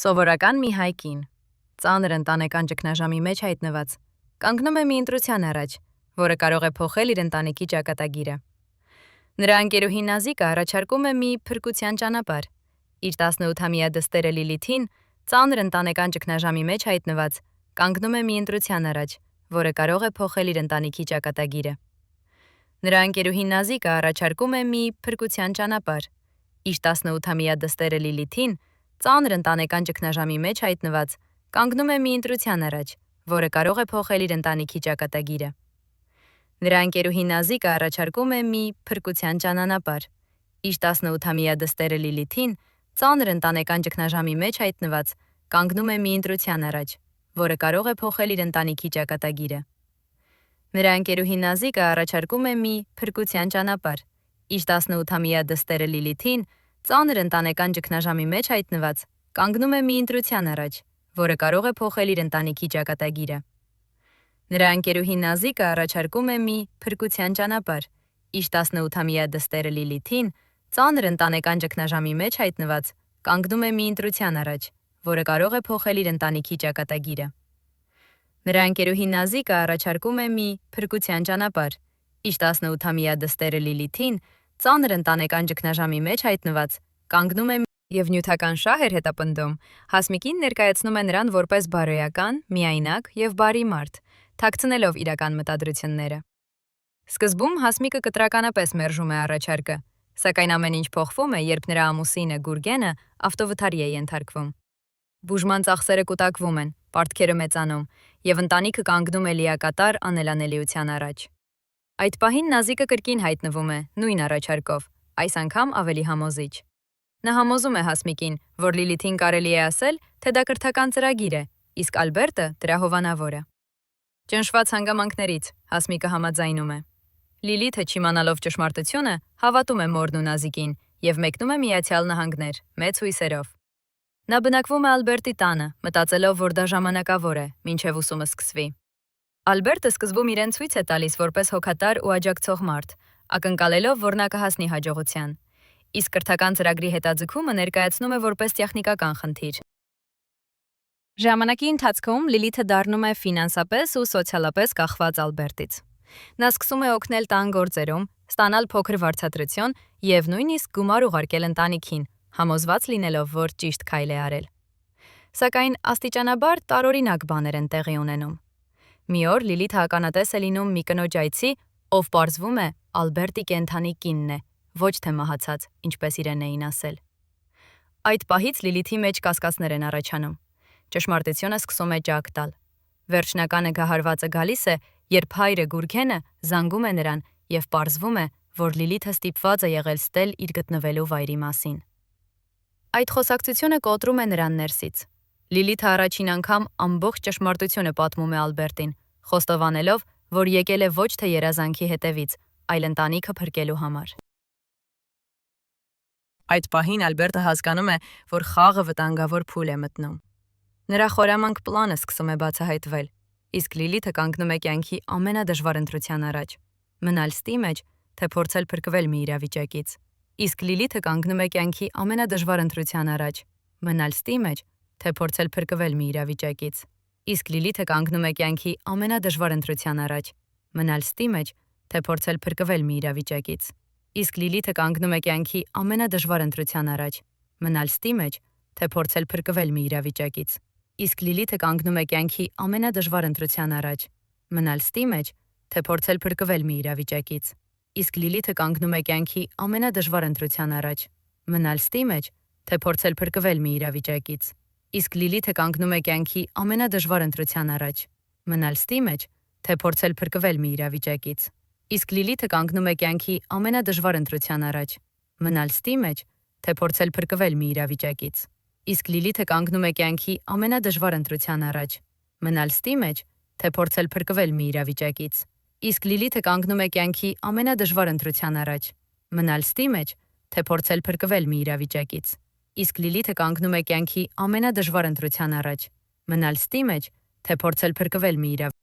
Սովորական մի հայ կին, ծանր ընտանեկան ճգնաժամի մեջ հայտնված, կանգնում է մի ընտրության առաջ, որը կարող է փոխել իր ընտանիքի ճակատագիրը։ Նրա ընկերուհի Նազիկը առաջարկում է մի փրկության ճանապարհ։ Իր 18-ամյա դստերը Լիլիթին, ծանր ընտանեկան ճգնաժամի մեջ հայտնված, կանգնում է մի ընտրության առաջ, որը կարող է փոխել իր ընտանիքի ճակատագիրը։ Նրա ընկերուհի Նազիկը առաջարկում է մի փրկության ճանապարհ։ Իր 18-ամյա դստերը Լիլիթին, ծանր ընտանեկան ճգնաժամի մեջ հայտնված, կանգնում է մի ընտրության առաջ, որը կարող է փոխել իր ընտանիքի ճակատագիրը։ Նրա ընկերուհի Նազիկը առաջարկում է մի փրկության ճանապարհ։ Իր 18-ամյա դստերը Լիլիթին, ծանր ընտանեկան ճգնաժամի մեջ հայտնված, կանգնում է մի ընտրության առաջ, որը կարող է փոխել իր ընտանիքի ճակատագիրը։ Նրա ընկերուհի Նազիկը առաջարկում է մի փրկության ճանապարհ։ Իր 18-ամյա դստերը Լիլիթին, ծանր ընտանեկան ճգնաժամի մեջ հայտնված, կանգնում է մի ընտրության առաջ, որը կարող է փոխել իր ընտանիքի ճակատագիրը։ Նրա ընկերուհի Նազիկը առաջարկում է մի փրկության ճանապարհ։ Իր 18-ամյա դստերը Լիլիթին, ծանր ընտանեկան ճգնաժամի մեջ հայտնված, կանգնում է մի ընտրության առաջ, որը կարող է փոխել իր ընտանիքի ճակատագիրը։ Նրա ընկերուհի Նազիկը առաջարկում է մի փրկության ճանապարհ։ Իր 18-ամյա դստերը Լիլիթին, ծանր ընտանեկան ճգնաժամի մեջ հայտնված, կանգնում է և նյութական շահ էր հետապնդում, Հասմիկին ներկայացնում է նրան որպես բարոյական, միայնակ և բարի մարդ, թաքցնելով իրական մտադրությունները։ Սկզբում Հասմիկը կտրականապես մերժում է առաջարկը, սակայն ամեն ինչ փոխվում է, երբ նրա ամուսինը Գուրգենը ավտովթարի է ենթարկվում։ Բուժման ծախսերը կուտակվում են, պարտքերը մեծանում, և ընտանիքը կանգնում է լիակատար անելանելիության առաջ։ Այդ պահին Նազիկը կրկին հայտնվում է, նույն առաջարկով, այս անգամ ավելի համոզիչ։ Նա համոզում է Հասմիկին, որ Լիլիթին կարելի է ասել, թե դա կրթական ծրագիր է, իսկ Ալբերտը դրա հովանավորը։ Ճնշված հանգամանքներից Հասմիկը համաձայնում է։ Լիլիթը, չիմանալով ճշմարտությունը, հավատում է մորն ու Նազիկին և մեկնում է Միացյալ Նահանգներ, մեծ հույսերով։ Նա բնակվում է Ալբերտի տանը, մտածելով, որ դա ժամանակավոր է, մինչև ուսումը սկսվի։ Ալբերտը սկզբում իրեն ցույց է տալիս որպես հոգատար ու աջակցող մարդ, ակնկալելով, որ նա կհասնի հաջողության։ Իսկ կրթական ծրագրի հետաձգումը ներկայացնում է որպես տեխնիկական խնդիր։ Ժամանակի ընթացքում Լիլիթը դառնում է ֆինանսապես ու սոցիալապես կախված Ալբերտից։ Նա սկսում է օգնել տան գործերում, ստանալ փոքր վարձատրություն և նույնիսկ գումար ուղարկել ընտանիքին, համոզված լինելով, որ ճիշտ քայլ է արել։ Սակայն աստիճանաբար տարօրինակ բաներ են տեղի ունենում։ Մի օր Լիլիթը ականատես է լինում մի կնոջ այցի, ով պարզվում է Ալբերտի կենդանի կինն է, ոչ թե մահացած, ինչպես իրեն էին ասել։ Այդ պահից Լիլիթի մեջ կասկածներ են առաջանում։ Ճշմարտությունը սկսում է ճակ տալ։ Վերջնականը գահարվածը գալիս է, երբ հայրը Գուրգենը զանգում է նրան և պարզվում է, որ Լիլիթը ստիպված է եղել ստել իր գտնվելու վայրի մասին։ Այդ խոսակցությունը կոտրում է նրան ներսից։ Լիլիթը առաջին անգամ ամբողջ ճշմարտությունը պատմում է Ալբերտին, խոստովանելով, որ եկել է ոչ թե երազանքի հետևից, այլ ընտանիքը փրկելու համար։ Այդ պահին Ալբերտը հասկանում է, որ խաղը վտանգավոր փուլ է մտնում։ Նրա խորամանկ պլանը սկսում է բացահայտվել, իսկ Լիլիթը կանգնում է կյանքի ամենադժվար ընտրության առաջ՝ մնալ ստի մեջ, թե փորձել փրկվել մի իրավիճակից։ Իսկ Լիլիթը կանգնում է կյանքի ամենադժվար ընտրության առաջ՝ մնալ ստի մեջ, թե փորձել փրկվել մի իրավիճակից։ Իսկ Լիլիթը կանգնում է կյանքի ամենադժվար ընտրության առաջ՝ մնալ ստի մեջ, թե փորձել փրկվել մի իրավիճակից։ Իսկ Լիլիթը կանգնում է կյանքի ամենադժվար ընտրության առաջ՝ մնալ ստի մեջ, թե փորձել փրկվել մի իրավիճակից։ Իսկ Լիլիթը կանգնում է կյանքի ամենադժվար ընտրության առաջ՝ մնալ ստի մեջ, թե փորձել փրկվել մի իրավիճակից։ Իսկ Լիլիթը կանգնում է կյանքի ամենադժվար ընտրության առաջ՝ մնալ ստի մեջ, թե փորձել փրկվել մի իրավիճակից։ Իսկ Լիլիթը կանգնում է կյանքի ամենադժվար ընտրության առաջ՝ մնալ ստի մեջ, թե փորձել փրկվել մի իրավիճակից։ Իսկ Լիլիթը կանգնում է կյանքի ամենադժվար ընտրության առաջ՝ մնալ ստի մեջ, թե փորձել փրկվել մի իրավիճակից։ Իսկ Լիլիթը կանգնում է կյանքի ամենադժվար ընտրության առաջ՝ մնալ ստի մեջ, թե փորձել փրկվել մի իրավիճակից։ Իսկ Լիլիթը կանգնում է կյանքի ամենադժվար ընտրության առաջ՝ մնալ ստի մեջ, թե փորձել փրկվել մի իրավիճակից։ Իսկ Լիլիթը կանգնում է կյանքի ամենադժվար ընտրության առաջ՝ մնալ ստի մեջ, թե փորձել փրկվել մի իրավիճակից։